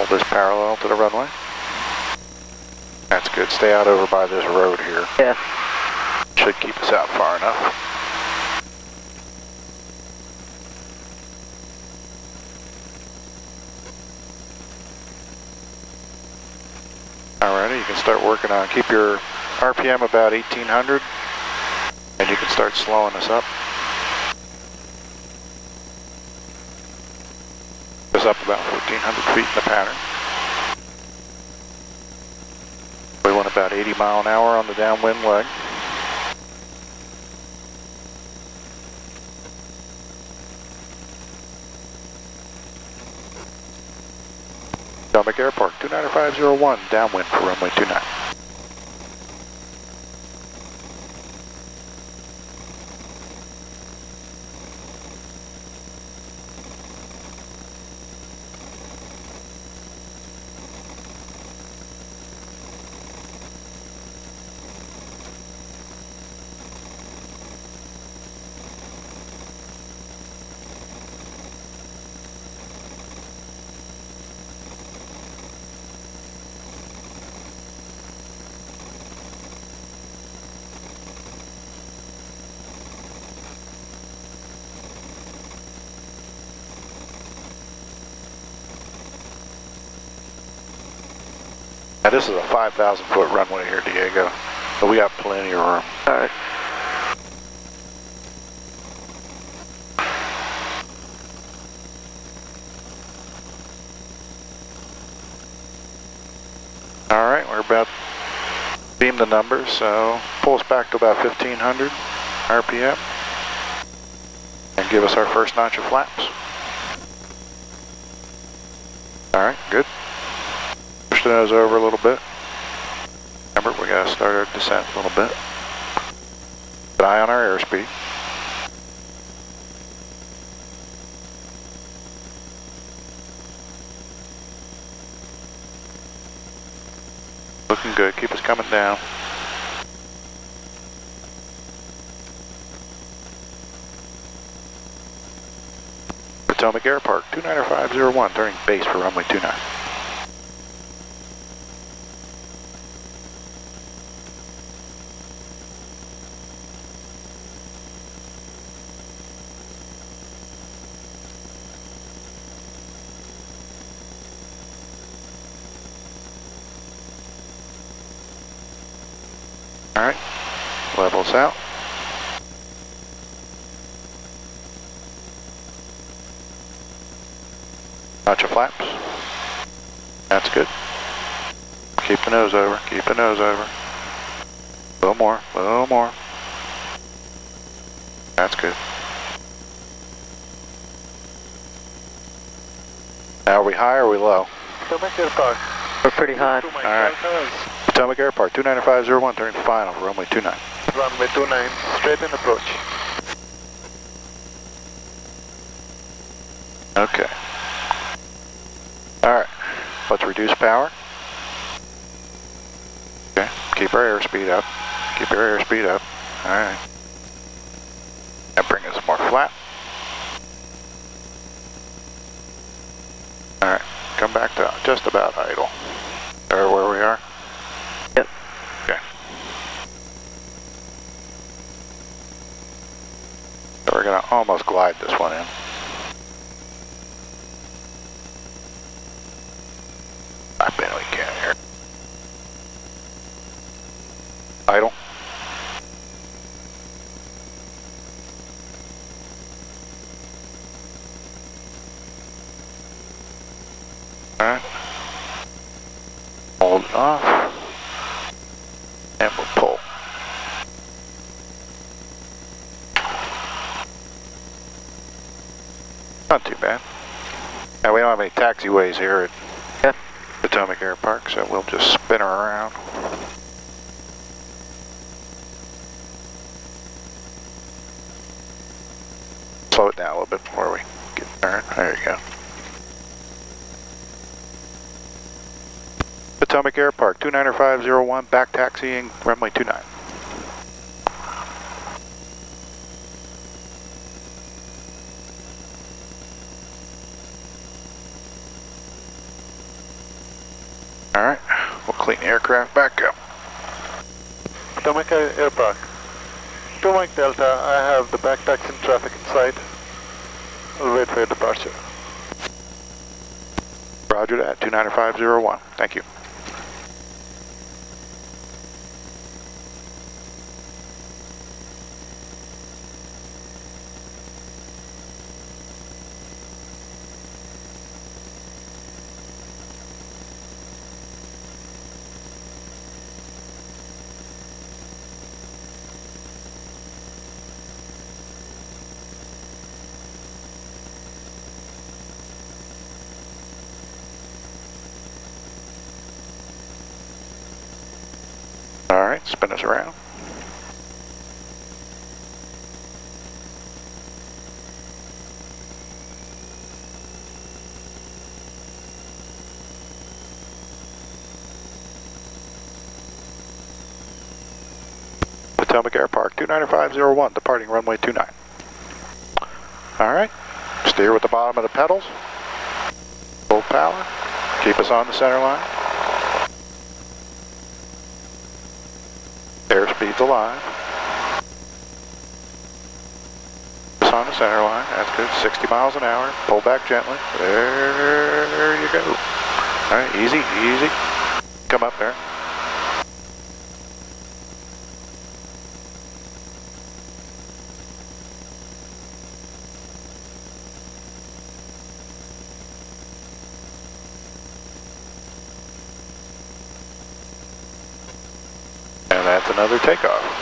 hold this parallel to the runway. That's good. Stay out over by this road here. Yeah. Should keep us out far enough. Alrighty, you can start working on, keep your RPM about 1800, and you can start slowing us up. Just up about 1400 feet in the pattern. We want about 80 mile an hour on the downwind leg. Potomac Airpark, 29501, downwind for runway 29. Now this is a 5,000 foot runway here, Diego, so we got plenty of room. Alright. Alright, we're about to beam the numbers, so pull us back to about 1500 RPM and give us our first notch of flaps. Alright, good. Push the nose over a little bit. Remember, we gotta start our descent a little bit. Keep an eye on our airspeed. Looking good, keep us coming down. Potomac Airpark, 29501, turning base for runway 29. Alright, levels out. Notch of flaps. That's good. Keep the nose over, keep the nose over. A little more, a little more. That's good. Now are we high or are we low? Potomac Airpark. We're pretty high. Alright. Potomac Airpark, 29501, turning final for runway 29. Runway 29, straight in approach. Okay. Alright, let's reduce power. Okay, keep our airspeed up. Keep our airspeed up. Alright. And bring us more flat. Alright, come back to just about idle. Or where we are? Yep. Okay. So we're gonna almost glide this one in. I bet we can here. Idle. Alright. Hold it off. And we'll pull. Not too bad. Now we don't have any taxiways here at Potomac Airpark, so we'll just spin her around. Slow it down a little bit before we get turned. There you go. Potomac Airpark, 29501, back taxiing, runway 29. aircraft back up. Potomac Airpark. Potomac Delta, I have the back taxi traffic in sight. I'll wait for your departure. Roger that, 29501. Thank you. All right, spin us around. Potomac Airpark, 29501, departing runway 29. All right, steer with the bottom of the pedals. Full power, keep us on the center line. Airspeed's alive. It's on the center line. That's good. 60 miles an hour. Pull back gently. There you go. All right, easy, easy. Come up there. And that's another takeoff.